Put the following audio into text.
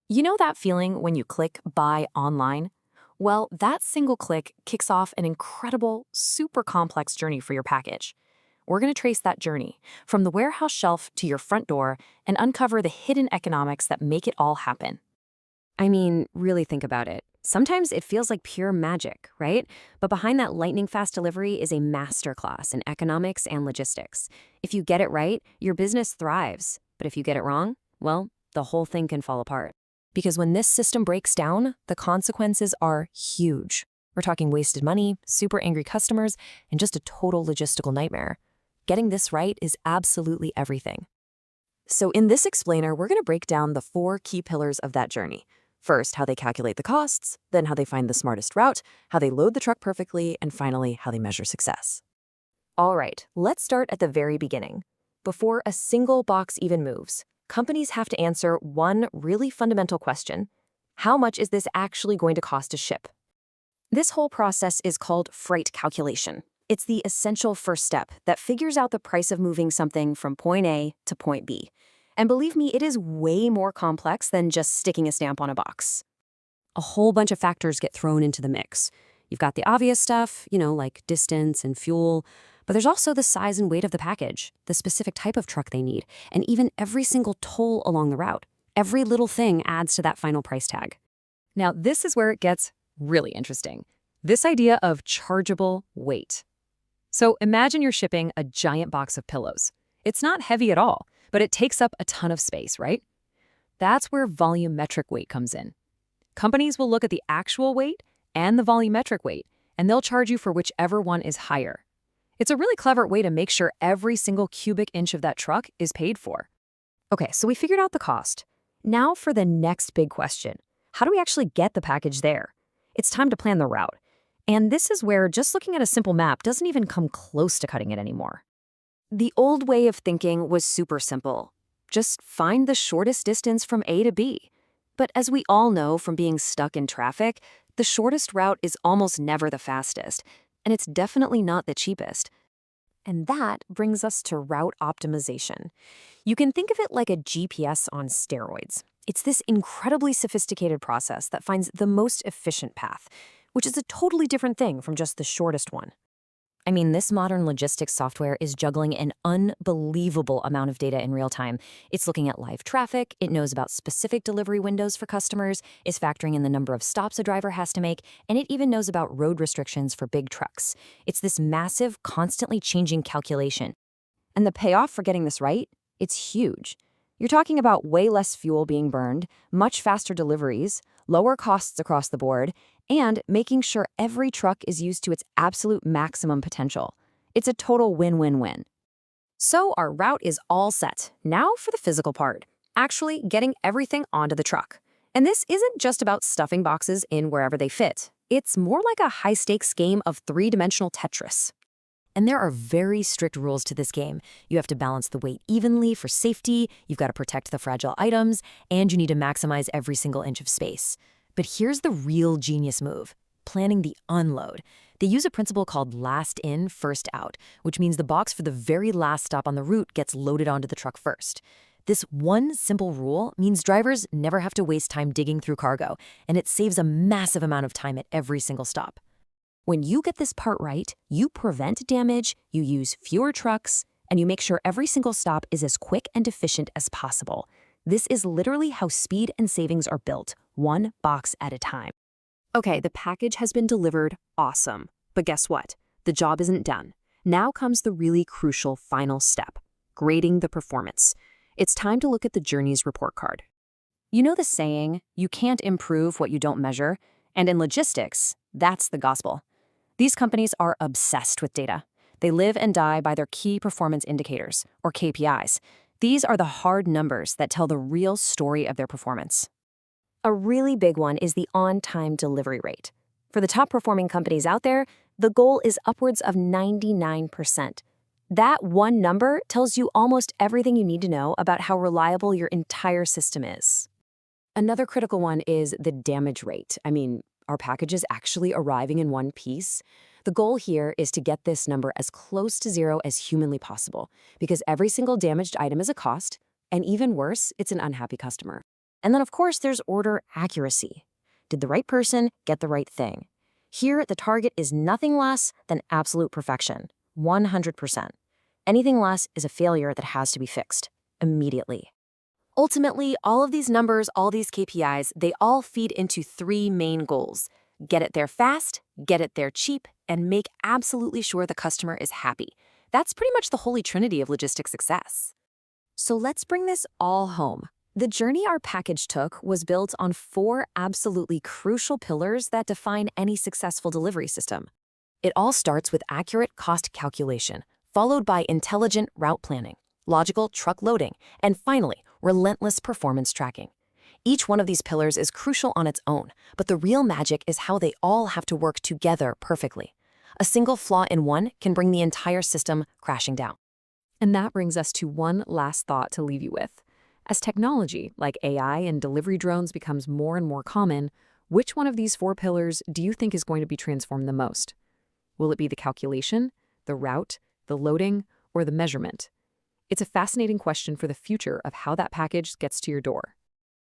You know that feeling when you click buy online? Well, that single click kicks off an incredible, super complex journey for your package. We're going to trace that journey from the warehouse shelf to your front door and uncover the hidden economics that make it all happen. I mean, really think about it. Sometimes it feels like pure magic, right? But behind that lightning fast delivery is a masterclass in economics and logistics. If you get it right, your business thrives. But if you get it wrong, well, the whole thing can fall apart. Because when this system breaks down, the consequences are huge. We're talking wasted money, super angry customers, and just a total logistical nightmare. Getting this right is absolutely everything. So in this explainer, we're going to break down the 4 key pillars of that journey. First, how they calculate the costs, then how they find the smartest route, how they load the truck perfectly, and finally, how they measure success. All right, let's start at the very beginning. Before a single box even moves, companies have to answer one really fundamental question. How much is this actually going to cost to ship? This whole process is called freight calculation. It's the essential first step that figures out the price of moving something from point A to point B. And believe me, it is way more complex than just sticking a stamp on a box. A whole bunch of factors get thrown into the mix. You've got the obvious stuff, like distance and fuel, but there's also the size and weight of the package, the specific type of truck they need, and even every single toll along the route. Every little thing adds to that final price tag. Now, this is where it gets really interesting. This idea of chargeable weight. So imagine you're shipping a giant box of pillows. It's not heavy at all, but it takes up a ton of space, right? That's where volumetric weight comes in. Companies will look at the actual weight and the volumetric weight, and they'll charge you for whichever one is higher. It's a really clever way to make sure every single cubic inch of that truck is paid for. Okay, so we figured out the cost. Now for the next big question. How do we actually get the package there? It's time to plan the route. And this is where just looking at a simple map doesn't even come close to cutting it anymore. The old way of thinking was super simple. Just find the shortest distance from A to B. But as we all know from being stuck in traffic, the shortest route is almost never the fastest, and it's definitely not the cheapest. And that brings us to route optimization. You can think of it like a GPS on steroids. It's this incredibly sophisticated process that finds the most efficient path, which is a totally different thing from just the shortest one. I mean, this modern logistics software is juggling an unbelievable amount of data in real time. It's looking at live traffic, it knows about specific delivery windows for customers, is factoring in the number of stops a driver has to make, and it even knows about road restrictions for big trucks. It's this massive, constantly changing calculation. And the payoff for getting this right? It's huge. You're talking about way less fuel being burned, much faster deliveries, lower costs across the board, and making sure every truck is used to its absolute maximum potential. It's a total win-win-win. So our route is all set. Now for the physical part, actually getting everything onto the truck. And this isn't just about stuffing boxes in wherever they fit. It's more like a high-stakes game of 3-dimensional Tetris. And there are very strict rules to this game. You have to balance the weight evenly for safety, you've got to protect the fragile items, and you need to maximize every single inch of space. But here's the real genius move, planning the unload. They use a principle called last in, first out, which means the box for the very last stop on the route gets loaded onto the truck first. This one simple rule means drivers never have to waste time digging through cargo, and it saves a massive amount of time at every single stop. When you get this part right, you prevent damage, you use fewer trucks, and you make sure every single stop is as quick and efficient as possible. This is literally how speed and savings are built, one box at a time. Okay, the package has been delivered, awesome. But guess what? The job isn't done. Now comes the really crucial final step, grading the performance. It's time to look at the journey's report card. You know the saying, you can't improve what you don't measure? And in logistics, that's the gospel. These companies are obsessed with data. They live and die by their key performance indicators, or KPIs. These are the hard numbers that tell the real story of their performance. A really big one is the on-time delivery rate. For the top-performing companies out there, the goal is upwards of 99%. That one number tells you almost everything you need to know about how reliable your entire system is. Another critical one is the damage rate. Are packages actually arriving in one piece? The goal here is to get this number as close to zero as humanly possible, because every single damaged item is a cost, and even worse, it's an unhappy customer. And then, of course, there's order accuracy. Did the right person get the right thing? Here, the target is nothing less than absolute perfection, 100%. Anything less is a failure that has to be fixed immediately. Ultimately, all of these numbers, all these KPIs, they all feed into three main goals. Get it there fast, get it there cheap, and make absolutely sure the customer is happy. That's pretty much the holy trinity of logistics success. So let's bring this all home. The journey our package took was built on four absolutely crucial pillars that define any successful delivery system. It all starts with accurate cost calculation, followed by intelligent route planning, logical truck loading, and finally, relentless performance tracking. Each one of these pillars is crucial on its own, but the real magic is how they all have to work together perfectly. A single flaw in one can bring the entire system crashing down. And that brings us to one last thought to leave you with. As technology, like AI and delivery drones, becomes more and more common, which one of these four pillars do you think is going to be transformed the most? Will it be the calculation, the route, the loading, or the measurement? It's a fascinating question for the future of how that package gets to your door.